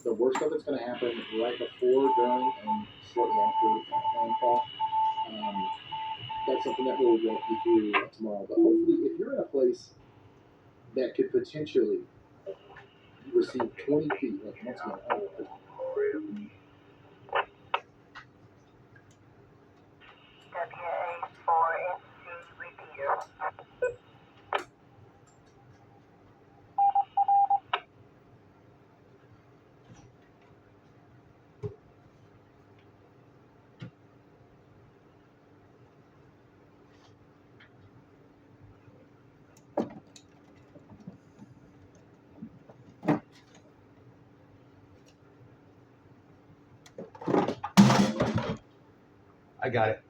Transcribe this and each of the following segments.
The worst of it's going to happen right before, during, and shortly after landfall. Um, that's something that we'll walk you through tomorrow. But hopefully, if you're in a place that could potentially receive 20 feet, like once again, WA4NC repeater. I got it.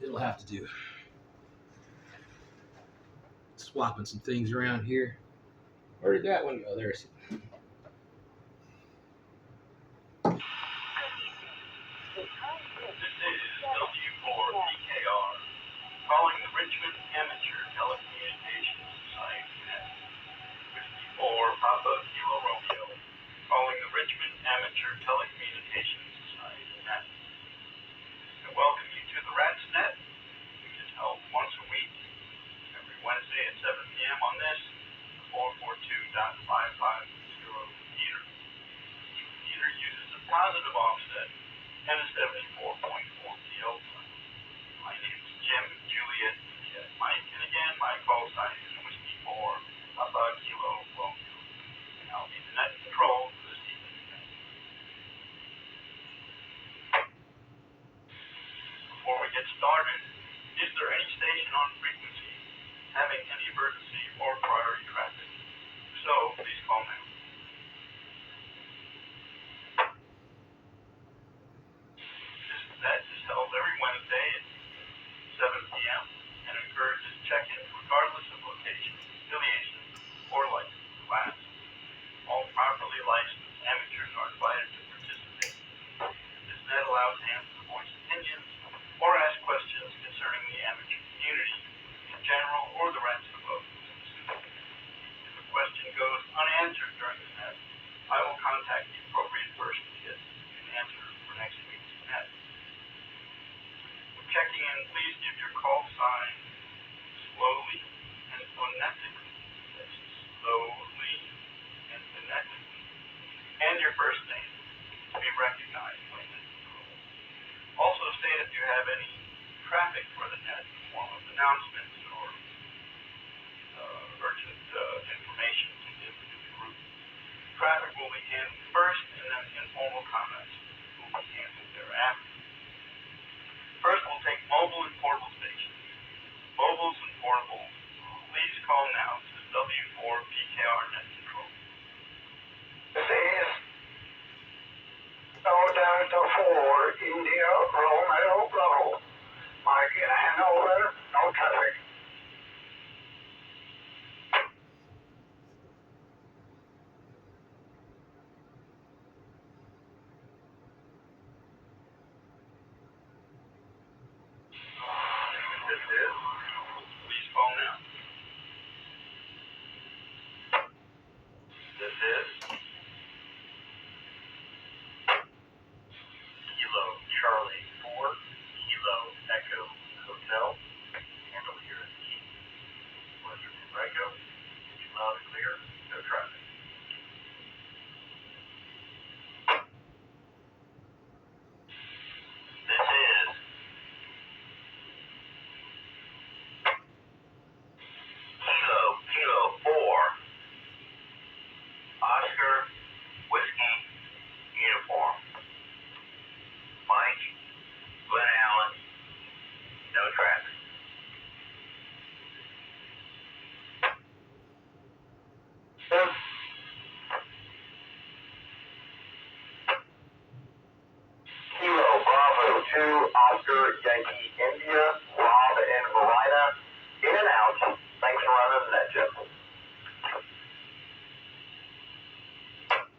It'll have to do. Swapping some things around here. Where did that one go? There's it. W4DKR, calling the Richmond Amateur Telecommunications Society net. Whiskey 4 Papa Kilo Romeo, calling the Richmond Amateur Telecommunications Society net. I welcome you to the Rats Net, which is held once a week, every Wednesday at 7 p.m. on this 442.550 meter. Each meter uses a positive offset and a 74.4 PL. My name is Jim, Juliet, Juliet, Mike, and again, my call sign is Whiskey 4 Papa Kilo Romeo. And I'll be the net control for this evening. Before we get started, is there any station on frequency having any emergency or priority traffic? If so, please call now. This net is held every Wednesday at 7 p.m. and encourages check-ins regardless of location, affiliation, or license class. All properly licensed amateurs are invited to participate. This net allows hands to voice opinions or ask questions concerning the amateur community in general or the Rats of Both. If a question goes unanswered during the net, I will contact the appropriate person to get an answer for next week's net. When checking in, please give your call sign slowly and phonetically. That's slowly and phonetically. And your first name to be recognized by the control. Also state if you have any traffic for the net in the form of announcements or urgent information to give to the group. Traffic will be handled first, and then informal comments will be handled thereafter. First, we'll take mobile and portable stations. 2, Oscar, Yankee, India, Rob and Marina, in and out. Thanks for running that, Jim.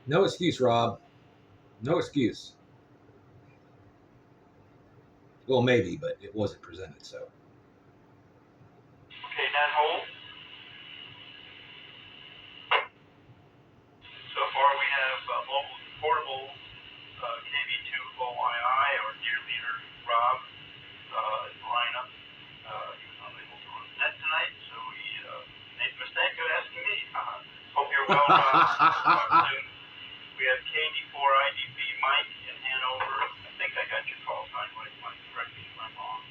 No excuse, Rob. No excuse. Well, maybe, but it wasn't presented, so. Okay, net hold. So far we have mobile portable KB2 OII, our dear leader, Rob, Marina. He was unable to run the net tonight, so he made the mistake of asking me. Hope you're well, Rob. Soon. We have KD4 IDP Mike in Hanover. I think I got your call sign right, Mike. Correct me if I'm wrong.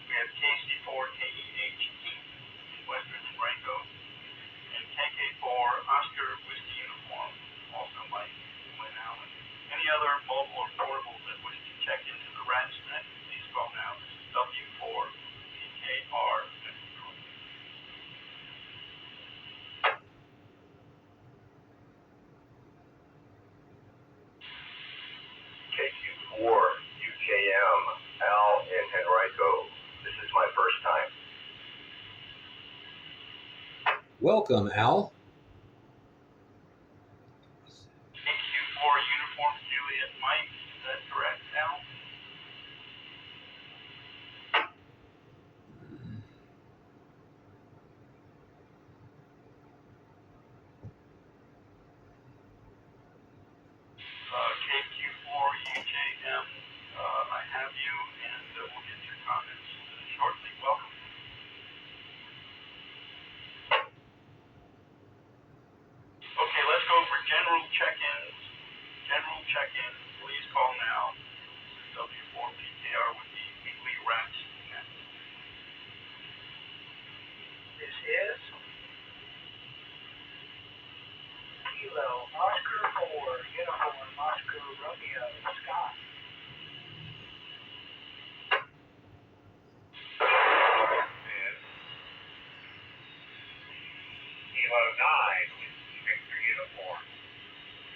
We have KC4 KEHT in Western Rango. And KK4 Oscar Whiskey Uniform, also Mike in Wynn Allen. Any other mobile or portables that wish to check into the RATS net, please call now. This is W4 PKR. KQ4 UJM, Al in Henrico. This is my first time. Welcome, Al. KQ4 Uniform Juliet Mike, is that correct, Al? KQ4 UJM, I have you, and we'll get your comments shortly. Welcome. Okay, let's go for general check-ins. General check-ins, please call now. W4PKR with the weekly RATS net. This is Kilo Oscar 4 Uniform Oscar Romeo Scott. Kilo 9 with Victor Uniform.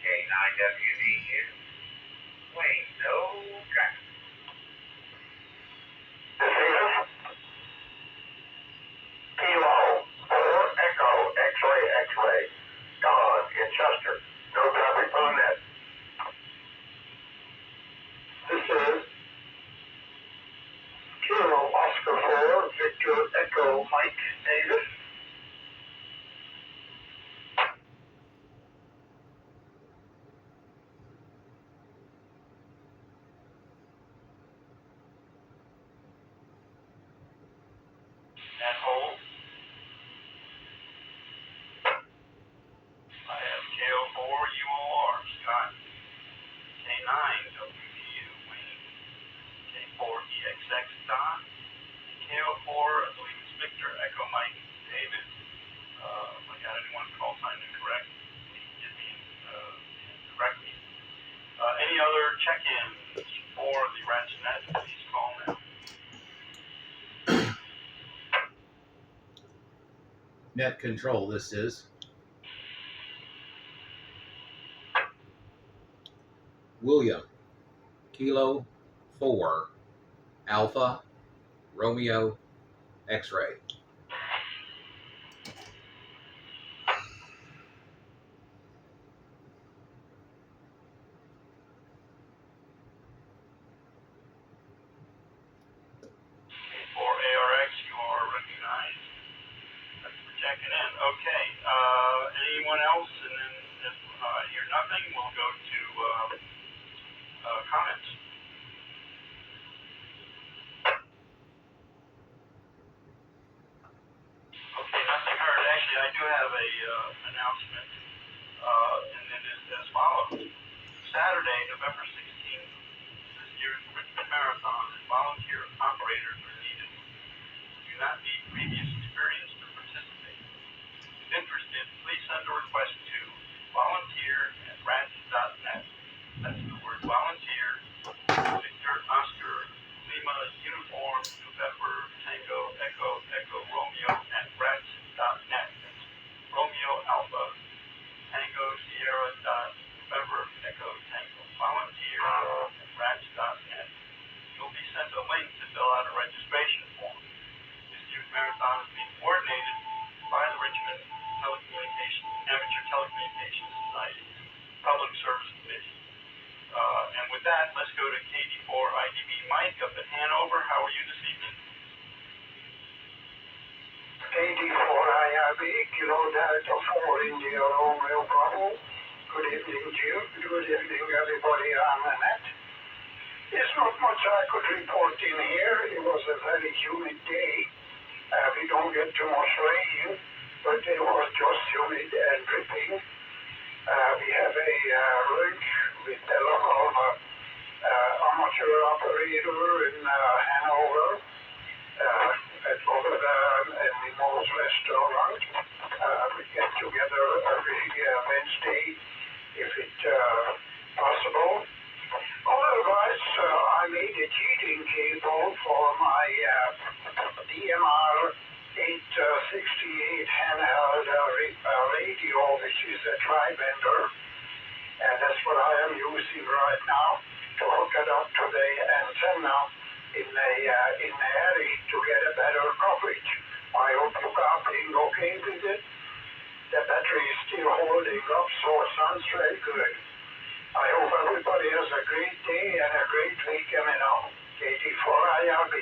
K9WV is Wayne, no traffic. This is Kilo 4 Echo X-ray X-ray. Don in Chester. No traffic on that. This is Kilo Oscar 4 Victor Echo Mike Davis. Net hold. I have KO4 UOR Scott, K9 WVU Wayne, K4 EXX Don, KO4 I believe it's Victor Echo Mike David. If I got anyone call sign incorrect, please give me correct me. Any other check-ins for the RATS net? Please call now. Net control, this is. William, Kilo 4, Alpha, Romeo, X-ray. For ARX, you are recognized. Thanks for checking in. Okay. Anyone else? And then if I hear nothing, we'll go to comments. Okay, nothing heard. Actually, I do have a announcement, and it is as follows. Saturday, November 16th, this year's Richmond Marathon, volunteer operators are needed. Do not need previous experience to participate. If interested, please send a request to volunteer@rats.net. That's the word volunteer, Victor Oscar Lima Uniform November Tango Echo Echo Romeo @rats.net. That's Romeo Alpha Tango Sierra November Echo Tango. Volunteer Romeo Bravo. Good evening, Jim. Good evening, everybody on the net. There's not much I could report in here. It was a very humid day. We don't get too much rain, but it was just humid and dripping. We have a rink with a local amateur operator in Hanover. It's over there in the Mo's restaurant. We get together every Wednesday if it's possible. Otherwise, I made a cheating cable for my DMR 868 handheld radio, which is a tri-bender, and that's what I am using right now to hook it up to the antenna in the area to get a better coverage. I hope you got being okay with it. The battery is still holding up, so it sounds very good. I hope everybody has a great day and a great week coming up. Katie for IRB.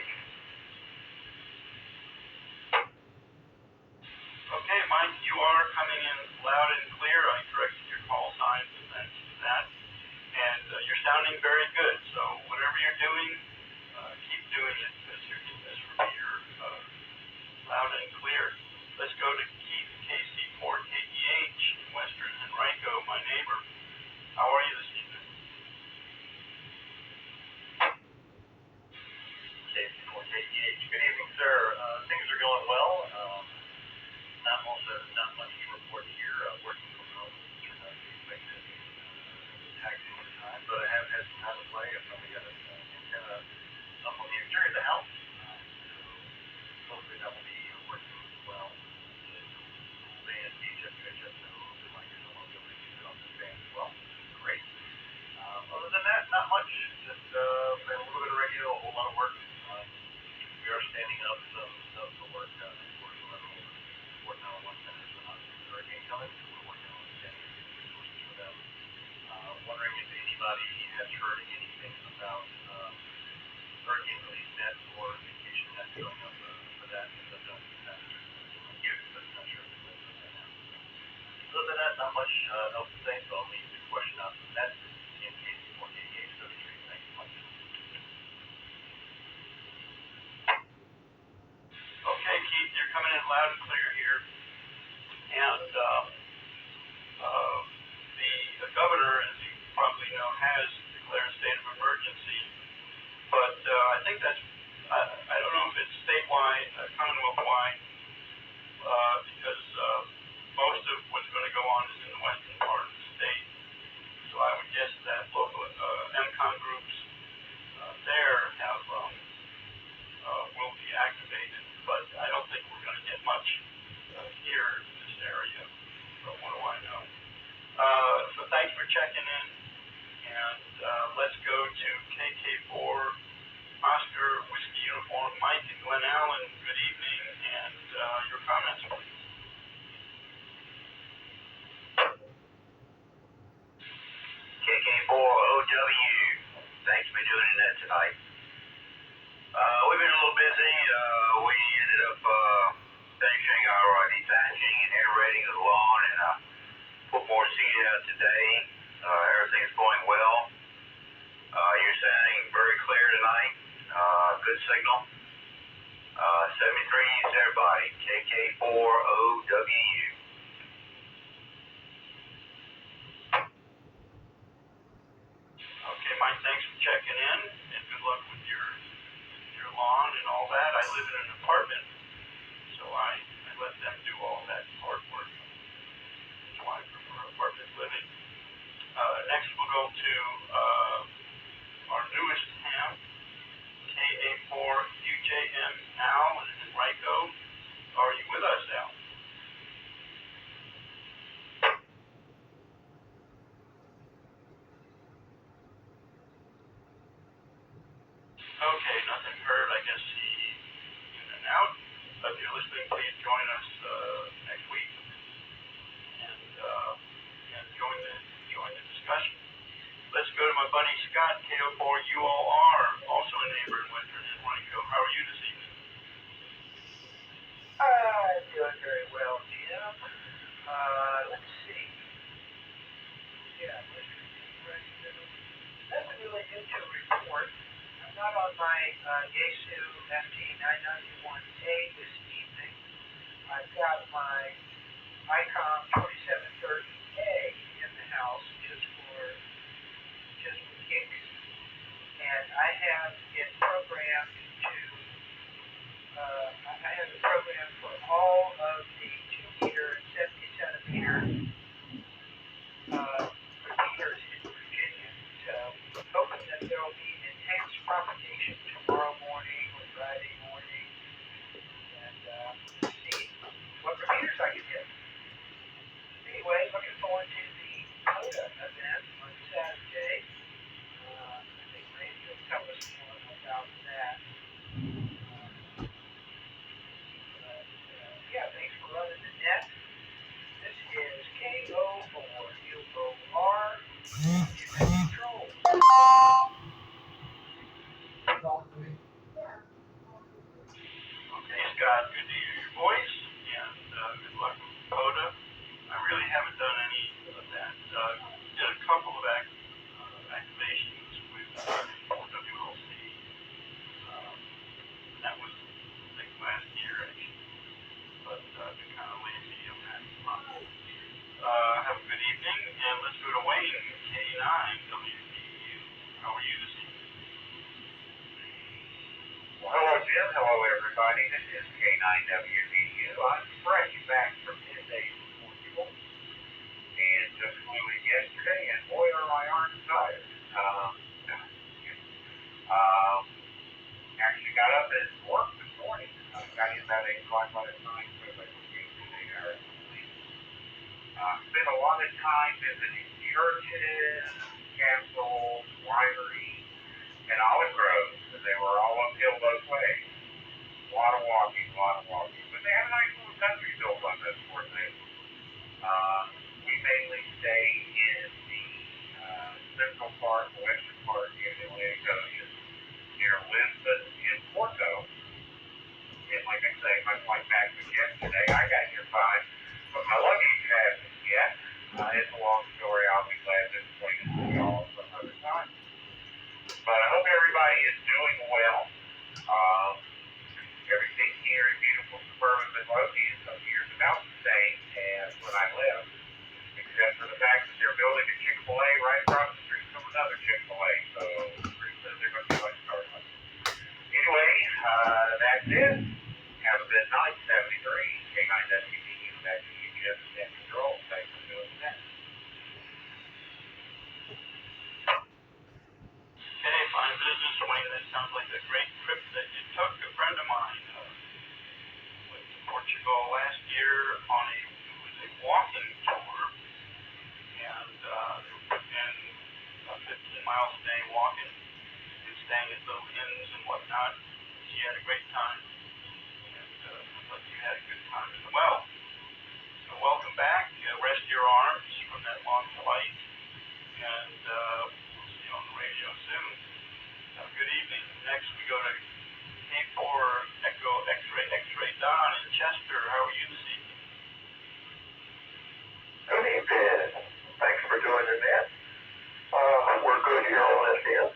Okay, Mike, you are coming in loud and clear. I corrected your call signs and thanks for that. And you're sounding very good. So whatever you're doing, keep doing it because you're loud and clear. Let's go to Keith KC4KEH, Western Henrico, my neighbor. How are you this evening? KC4KEH. Good evening, sir. Things are going well. Not much to report here. Working from home. Turned out to be expected. Taxing over time, but I have had some time to play. I've probably got an antenna up on the exterior of the house. So hopefully that will be working well. Band HF, so hopefully my user will be able to use it on this band as well. Great. Other than that, not much. Just playing a little bit of radio, a whole lot of work. We are standing up some stuff for work. Working on one center, so not the hurricane coming. So we're working on standing resources for them. Wondering if anybody has heard anything about hurricane relief net or vacation net going up for that. Because I've done that. Yes, but not sure if it's right now. Other than that, not much else to say. So I'll leave the question out to that. In case you want to engage those three. Thanks so much. Okay, Keith, you're coming in loud and clear here. And the governor, as you probably know, has declared a state of emergency. But I think that's, I don't know if it's statewide, commonwealth-wide, because most of what's going to go on is in the western part of the state. So I would guess that local MCON groups there have will be activated. But I don't think we're going to get much here in this area. But what do I know? So thanks for checking in. And let's go to KK4 Oscar Whiskey Uniform Mike and Glen Allen. Good evening, and your comments, please. KK4OW. Thanks for doing that tonight. We've been a little busy. We ended up finishing our dethatching and aerating of the lawn and put more seed out today. Everything's going well. You're sounding very clear tonight. Good signal. 73 East everybody. KK4OW. Okay, Mike, thanks for checking in, and good luck with your lawn and all that. I live in an apartment, so I let them do all that hard work. That's why I prefer apartment living. Next, we'll go to our newest ham, KA4UJM Al in Henrico. Are you with us, Al? Okay, nothing heard. I guess he in and out. If you're listening, please join us next week and join the discussion. Let's go to my buddy Scott, KO4UOR, also a neighbor in Western Henrico. How are you this evening? I'm doing very well, Jim. Let's my Yaesu FT991A this evening. I've got my ICOM 2730A in the house just for kicks, and I have it programmed to. I have it programmed for all of the 2 meter and 70 centimeter repeaters in Virginia. So hoping that there will be enhanced propagation tomorrow morning or Friday morning, and see what repeaters I can hit. Anyway, looking forward to the CODA event on Saturday. I think Randy will tell us more about that. Yeah, thanks for running the net. This is KO4UOR Control. Okay, Scott, good to hear your voice, and good luck with CODA. I really haven't done any of that. Did a couple of activations with WLC. That was, I think, last year, actually. But I've been kind of lazy on that front. Have a good evening, and let's go to Wayne, K9WDU. How are you this evening? Well, hello, Jim. Hello, everybody. This is K9WDU. I'm fresh back from 10 days in Portugal, and just flew in yesterday, and boy, are my arms tired. Actually got up and worked this morning. Got in about 8 o'clock by the time, so I was getting 8 hours of sleep. Spent a lot of time visiting churches, castles, wineries, and olive groves, and they were all uphill both ways. A lot of walking. But they have a nice little country built on this sort of thing. We mainly stay in the central part, western part, near the Atlantic Ocean, near Lisbon and Porto. And like I say, my flight back was yesterday. I got here fine, but my luggage hasn't yet. It's a long story. I'll be glad to explain it to you all some other time. But I hope everybody is doing well. Everything here in beautiful suburban Midlothian appears about the same as when I left, except for the fact that they're building a Chick-fil-A right across the street from another Chick-fil-A. So pretty soon they're going to be like Starbucks. Anyway, that's it. Have a good night. 73. K9WDU. Back to you, Jeff, and Control. Thanks for doing that. Okay, fine business, Wayne. That sounds like a great trip that you took. A friend of mine went to Portugal last year on a walking tour, and about 15 miles a day walking and staying at little inns and whatnot. She had a great time, and looks like you had a good time as well. So welcome back. Rest your arms from that long flight, and we'll see you on the radio soon. Have a good evening. Next we go to K4 Echo X-Ray Don in Chester. How are you this evening? Good evening. Thanks for joining in. We're good here on this end.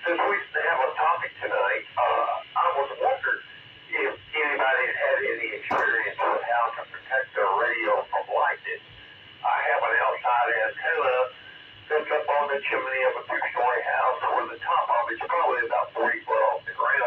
Since we have a topic tonight, I was wondering if anybody had any experience with how to protect their radio from lightning. I have an outside antenna that's up on the chimney of a 2-story house where the top of it's probably about 40 foot off the ground.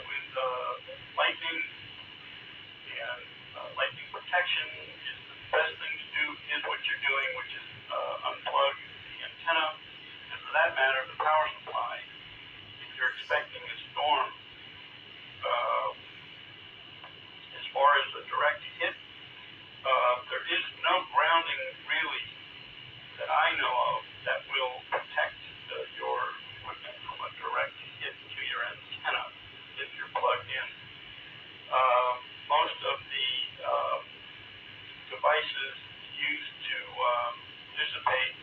with lightning, and lightning protection is the best thing to do is what you're doing, which is unplug the antenna, and for that matter, the power supply. If you're expecting a storm, as far as a direct hit, there is no grounding really that I know of that will protect your equipment from a direct hit to your antenna if you're plugged in. Most of the devices used to dissipate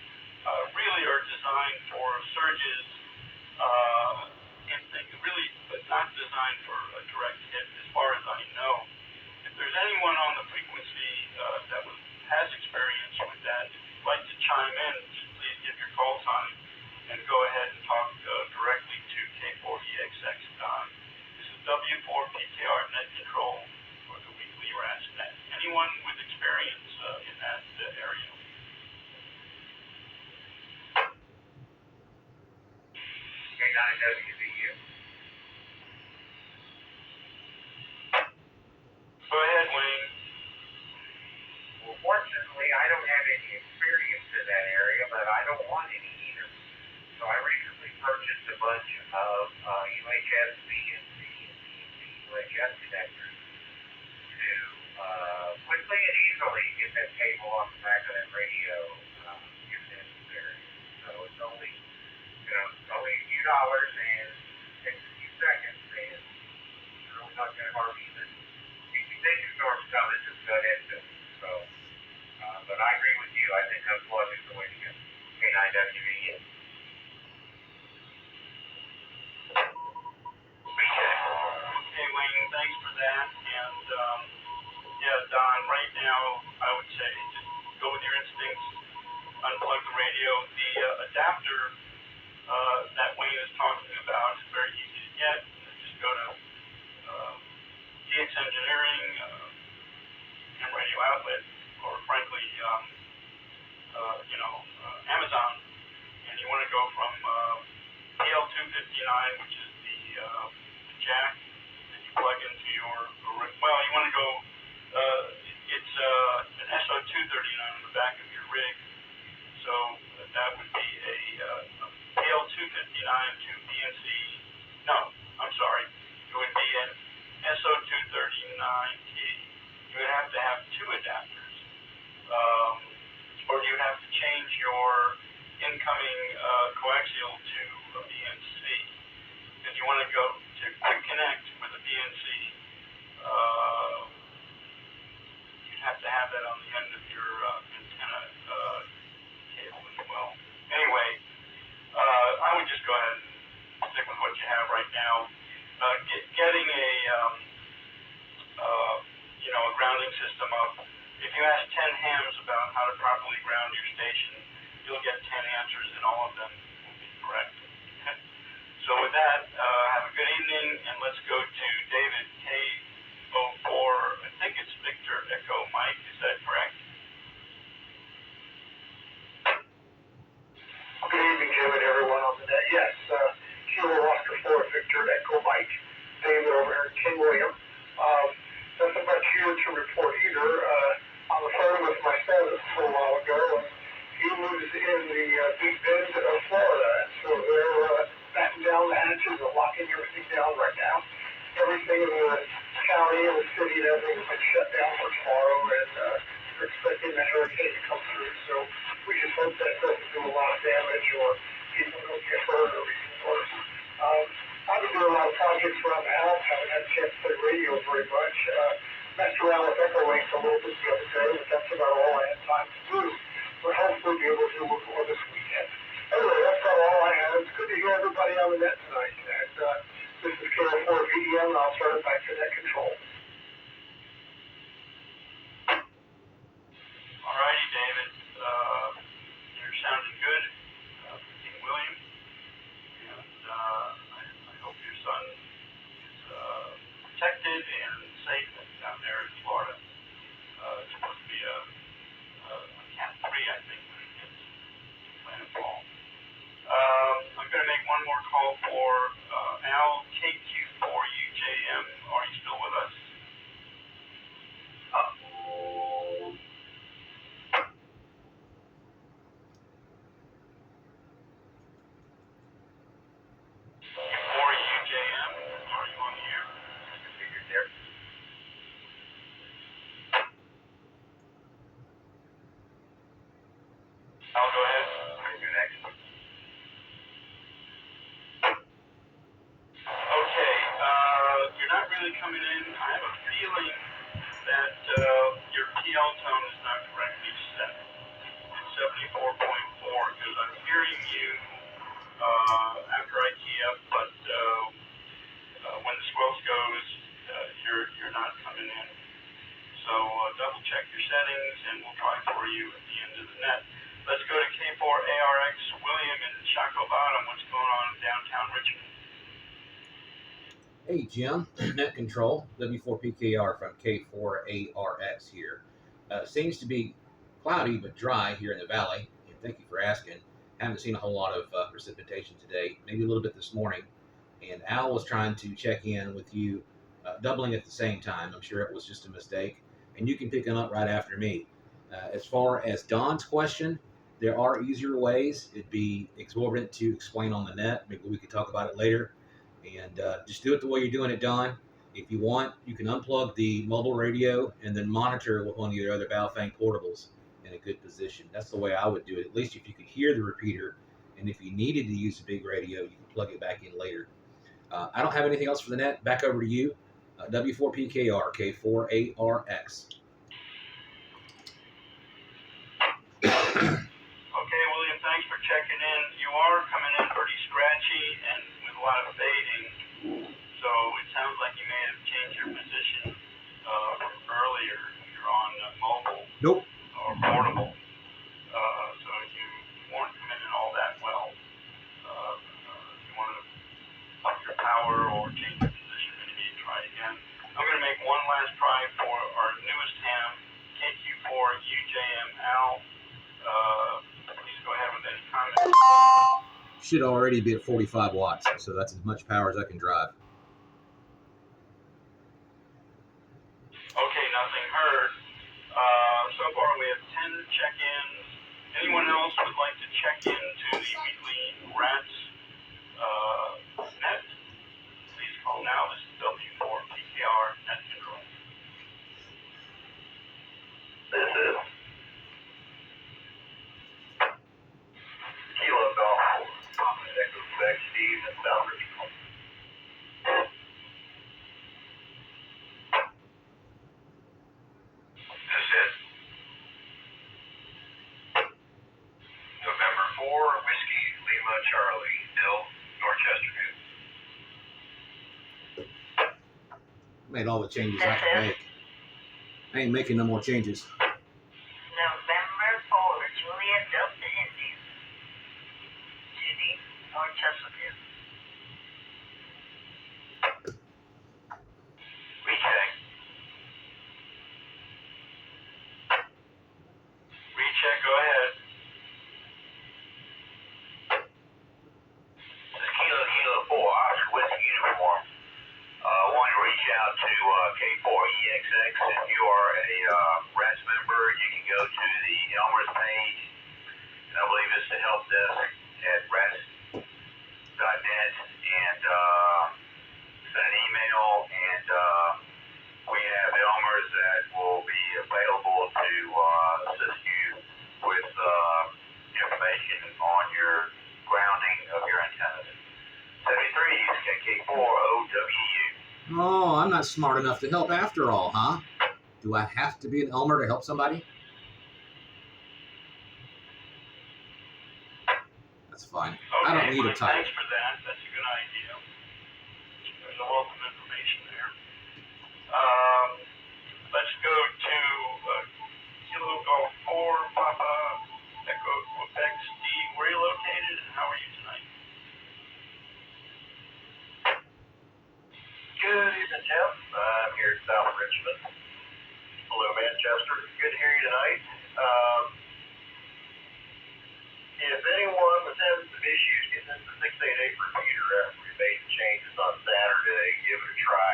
really are designed for surges, really, but not designed for a direct hit as far as I know. If there's anyone on the frequency that has experience with that, if you'd like to chime in, please give your call sign and go ahead and talk directly to K40XX Don. This is W4PKR Net Control for the weekly RASNet. Anyone with experience in that area? K9WVU. Go ahead, Wayne. Well, fortunately, I don't have any experience in that area, but I don't want any either. So I recently purchased a bunch of UHS, BNC, and PNC UHS connectors to quickly and easily get that cable off the back of that radio if necessary. So it's only, only a few dollars and takes a few seconds, and it's really not that hard to even. If you think a storm's coming, just go ahead and do it. So, but I agree with you. I think unplug is the way to go. K9WVU. Okay, Wayne, thanks for that. And yeah, Don, right now I would say just go with your instincts, unplug the radio. The adapter that Wayne is talking about is very easy to get. Just go to DX Engineering and Radio Outlet, or frankly, Amazon, and you want to go from PL259, which is the jack that you plug into your, you want to go, it's an SO239 on the back of your rig, so that would be a PL259 to BNC, no, I'm sorry, it would be an SO239T. You would have to have two adapters, or you would have to change your incoming coaxial to a BNC. If you want to go to quick connect with a BNC, you'd have to have that on the end of your antenna cable as well. Anyway, I would just go ahead and stick with what you have right now. Getting a grounding system up. If you ask 10 hams about how to properly ground your station, you'll get 10 answers, and all of them will be correct. So with that, have a good evening, and let's go to David K04. I think it's Victor Echo Mike. Is that correct? Good evening, Jim, and everyone on the net. Yes, Kilo Oscar 4, Victor Echo Mike, David over here at King William. Nothing much here to report either. On the phone with my son a little while ago, and he lives in the Big Bend of Florida, and so they're batting down the hatches and locking everything down right now. Everything in the county and the city and everything has been shut down for tomorrow, and we're expecting the hurricane to come through, so we just hope that doesn't do a lot of damage or people don't get hurt or even worse. I've been doing a lot of projects around the house, haven't had a chance to play radio very much. Messed around with Echo Links a little bit the other day, but that's about all I had time to do. But hopefully be able to do more this weekend. Anyway, that's about all I have. It's good to hear everybody on the net tonight. And this is KO4VDM, and I'll turn it back to net control. All righty, David. You're sounding good. King William. And I hope your son is protected and safe down there in Florida. It's supposed to be a Cat 3, I think, when it gets landfall. I'm going to make one more call for Al KQ4UJ. UJM, are you still with us? For UJM, are you on the air? Figured there. I'll go ahead. You're next. Okay, you're not really coming in. I have a feeling that your PL tone is not correctly set. It's 74.4 because I'm hearing you after I key up, but when the squelch goes, you're not coming in. So double check your settings, and we'll try for you at the end of the net. Let's go to K4ARX, William in Chaco Bottom. What's going on in downtown Richmond? Hey Jim, net control, W4PKR from K4ARX here. Seems to be cloudy but dry here in the valley, and thank you for asking. Haven't seen a whole lot of precipitation today, maybe a little bit this morning. And Al was trying to check in with you, doubling at the same time. I'm sure it was just a mistake, and you can pick him up right after me. As far as Don's question, there are easier ways. It'd be exorbitant to explain on the net. Maybe we could talk about it later. And just do it the way you're doing it, Don. If you want, you can unplug the mobile radio and then monitor with one of your other Baofeng portables in a good position. That's the way I would do it, at least if you could hear the repeater. And if you needed to use a big radio, you can plug it back in later. I don't have anything else for the net. Back over to you. W4PKR, K4ARX. Okay, William, thanks for checking in. You are coming in pretty scratchy and with a lot of fading, so it sounds like you may have changed your position from earlier. You're on mobile Nope. or portable, so you weren't coming in all that well. If you want to up your power or change your position, maybe try again. I'm going to make one last try for our newest ham, KQ4UJM Al. Please go ahead with any comments. Should already be at 45 watts, so that's as much power as I can drive. Okay, nothing heard. So far we have 10 check-ins. Anyone else would like to check into the weekly RATS net? Please call now. This is W4PKR net control. This is Kilo Golf, Echo Quebec, Steve, and South Richmond. This is November 4, Whiskey, Lima, Charlie, Bill, Norchesterfield. Made all the changes I can make. I ain't making no more changes. November 4, Juliet Delta Indian. JUDI, North Chesterfield. Recheck. Recheck, go ahead. This is Kilo 4, Oscar Whiskey uniform. Want to reach out to K4EXX. If you are a RATS member, you can go to the Elmer's page, and I believe it's the help desk at rats.net, and send an email, and we have Elmers that will be available to assist you with information on your grounding of your antennas. 73 is KK4OWU. Oh, I'm not smart enough to help after all, huh? Do I have to be an Elmer to help somebody? That's fine. I don't need a Mike, title. thanks for that. That's a good idea. There's a wealth of information there. Let's go to Kilo Golf 4, Papa Echo Quebec. Steve, where are you located and how are you tonight? Good evening, Tim. I'm here at South Richmond. Hello, Manchester. Good to hear you tonight. If anyone was having some issues getting into the 688 repeater after we made the changes on Saturday, give it a try.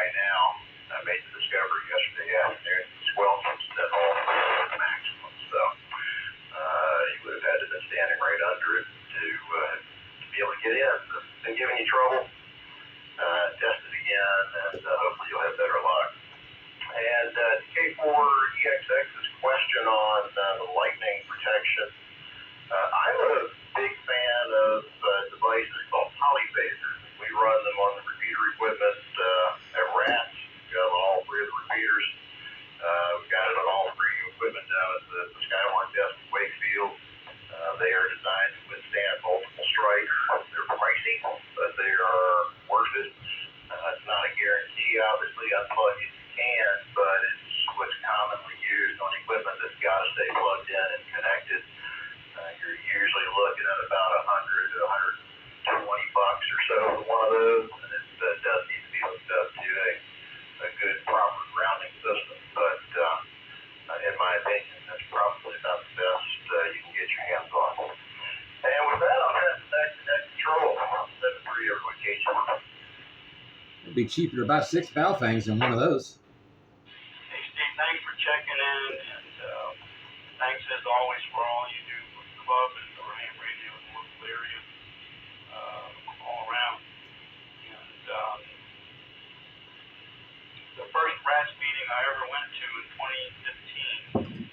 TXX's question on the lightning protection. I'm a big fan of devices called polyphasers. We run them on the repeater equipment at RATS. We got all three of the repeaters. We've got it on all three equipment down at the Skywarn desk in Wakefield. They are designed to withstand multiple strikes. They're pricey, but they are worth it. It's not a guarantee, obviously. Unplug if you can, but it's what's commonly used on equipment that's got to stay plugged in and connected. You're usually looking at about $100 to $120 or so for one of those, and it does need to be hooked up to a good, proper grounding system. But in my opinion, that's probably about the best you can get your hands on. And with that, I'll pass it back to Net Control. 7-3 everyone, Case. It'd be cheaper to buy 6 Balfangs than one of those. Hey, Steve, thanks for checking in, and thanks as always for all you do for the club and for AM radio in the local area, all around. And the first RATS meeting I ever went to in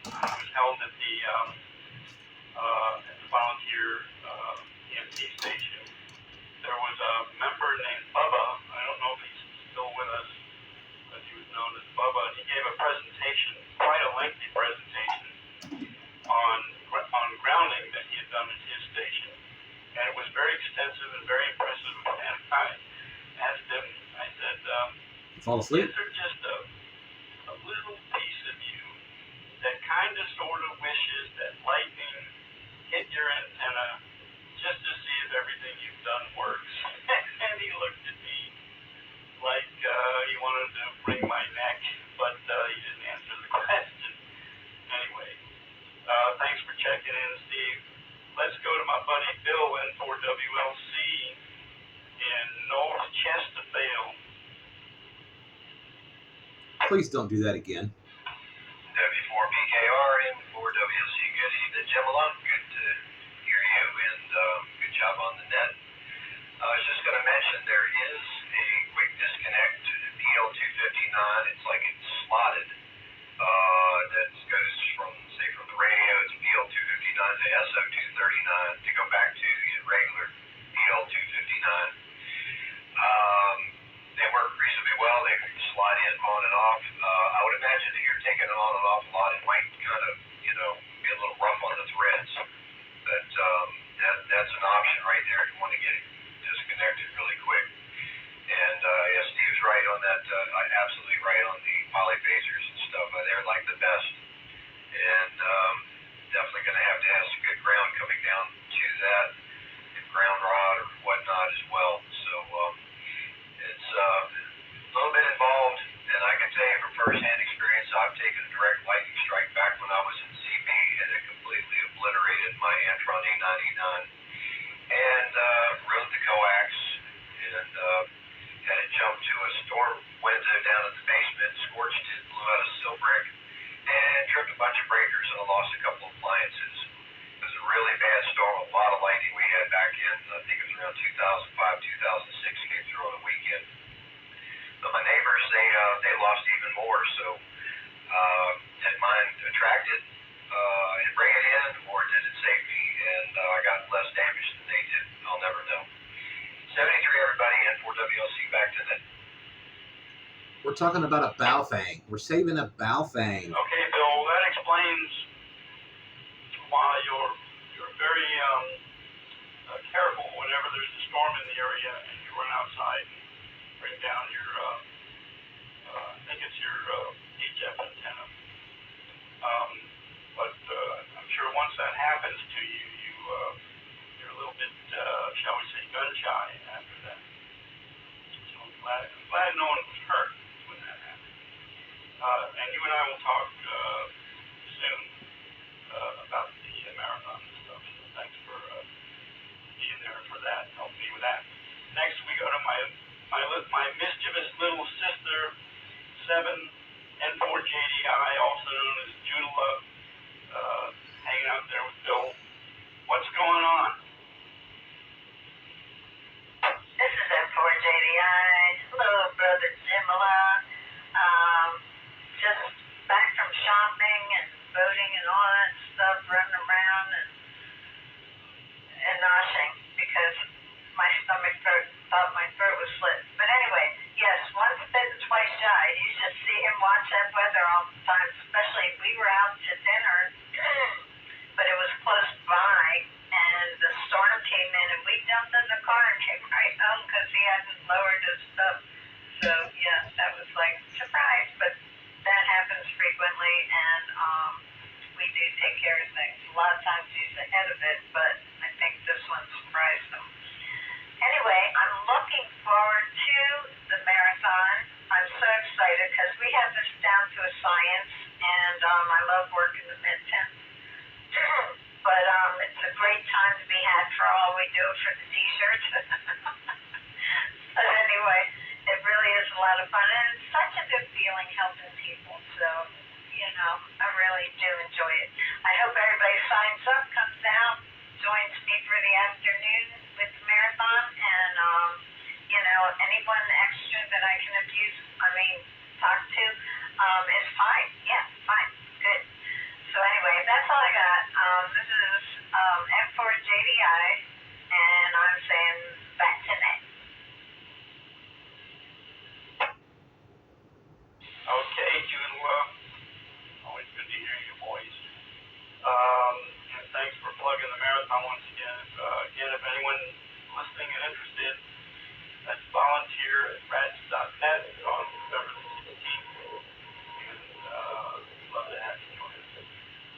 2015 was held at the volunteer EMT station. There was a member named Bubba. I don't know if he's still with us, but he was known as Bubba. He gave a presentation, quite a lengthy presentation, on grounding that he had done at his station. And it was very extensive and very impressive. And I asked him, I said, Fall asleep? is there just a little piece of you that kind of sort of wishes that lightning hit your antenna just to see if everything you've done works? And he looked at me like he wanted to wring my neck, but he didn't answer the question. Anyway, thanks for checking in, Steve. Let's go to my buddy Bill in for WLC in North Chesterfield. Please don't do that again. W4PKR in for WLC. Good evening, gentlemen. Good to hear you, and good job on the net. I was just going to mention there is a quick disconnect to the PL259. It's like it's slotted. That goes from the radio to PL259 to SO239 to go back to the regular PL259. They work reasonably well. They slide in on and off. I would imagine if you're taking it on and off a lot, it might kind of, be a little rough on the threads. But that's an option right there if you want to get it disconnected really quick. And yeah, Steve's right on that. Absolutely right on the polyphasers and stuff. They're like the best. And definitely going to have some good ground coming down to that, and ground rod or whatnot as well. So it's a little bit involved, and I can tell you from first-hand experience, I've taken a direct lightning strike back when I was in CB, and it completely obliterated my Antron A99, and ruined the coax, and had it jump to a storm window down at the basement, scorched it, blew out a sill brick, and tripped a bunch of breakers, and I lost a couple of appliances. It was a really bad storm, a lot of lightning we had back in, I think it was around 2005, 2006, came through on the weekend. But my neighbors, they lost even more, so did mine attract it and bring it in, or did it save me? And I got less damage than they did. I'll never know. 73, everybody, in for WLC, back to that. We're talking about a Balfang. We're saving a Balfang. Okay, Bill, that explains why you're very careful whenever there's a storm in the area and you run outside and bring down your, I think it's your HF antenna. But I'm sure once that happens to you, you're a little bit, shall we say, gun shy after that. So I'm glad no one was hurt when that happened. And you and I will talk soon about the marathon and stuff. So thanks for being there for that, helping me with that. Next, we go to my mischievous little sister, 7N4JDI, also known as JUDI, hanging out there with Bill. What's going on? This is N4JDI. Hello, Brother Jimala. Just back from shopping. times, especially we were out to dinner, but it was close by, and the storm came in, and we jumped in the car and came right home because he hadn't lowered his stuff. So yeah, that was like surprise, but that happens frequently, and we do take care of things. A lot of times he's ahead of it, but I think this one surprised him. Anyway, I'm looking forward to the marathon. I'm so excited because we have this down to a science, and I love working the mid-10th. But it's a great time to be had for all we do for the t-shirts. But anyway, it really is a lot of fun, and it's such a good feeling helping people. So, I really do enjoy it. I hope everybody signs up, comes out, joins me for the afternoon with the marathon, and anyone extra that I can talk to is fine. Yeah, fine, good. So anyway, that's all I got. This is M4JDI, and I'm saying back to Nick. Okay, Judah. Always good to hear your voice. And thanks for plugging the marathon once again. Again, if anyone listening and interested, that's volunteer at rats.net on November the 16th. And we'd love to have you join us.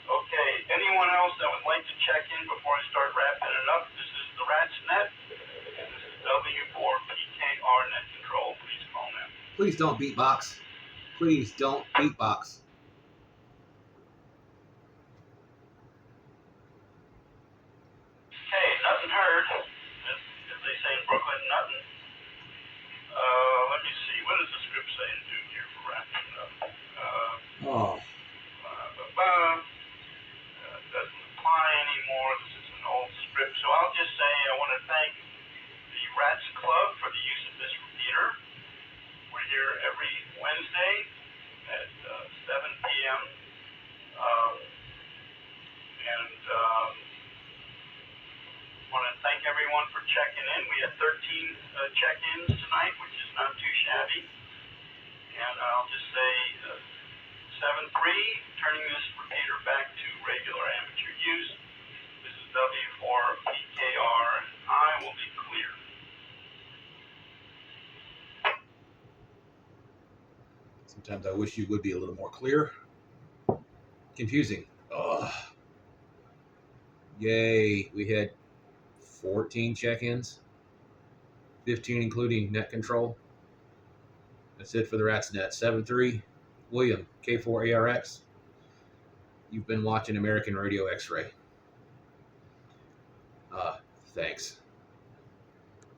Okay, anyone else that would like to check in before I start wrapping it up? This is the Rats.net, and this is W4PKR Net Control. Please call now. Please don't beatbox. Please don't beatbox. Hey, nothing heard. As they say in Brooklyn, nothing. Let me see. What does the script say to do here for wrapping it up? Doesn't apply anymore. This is an old script. So I'll just say I want to thank the Rats Club for the use of this repeater. We're here every Wednesday at 7 p.m. Want to thank everyone for checking in. We had 13 check-ins tonight, which is not too shabby. And I'll just say 7-3, turning this repeater back to regular amateur use. This is W4PKR, and I will be clear. Sometimes I wish you would be a little more clear. Confusing. Ugh. Yay, we had 14 check-ins, 15 including net control. That's it for the Rats.net. 7-3, William, K4ARX. You've been watching American Radio X-Ray. Thanks.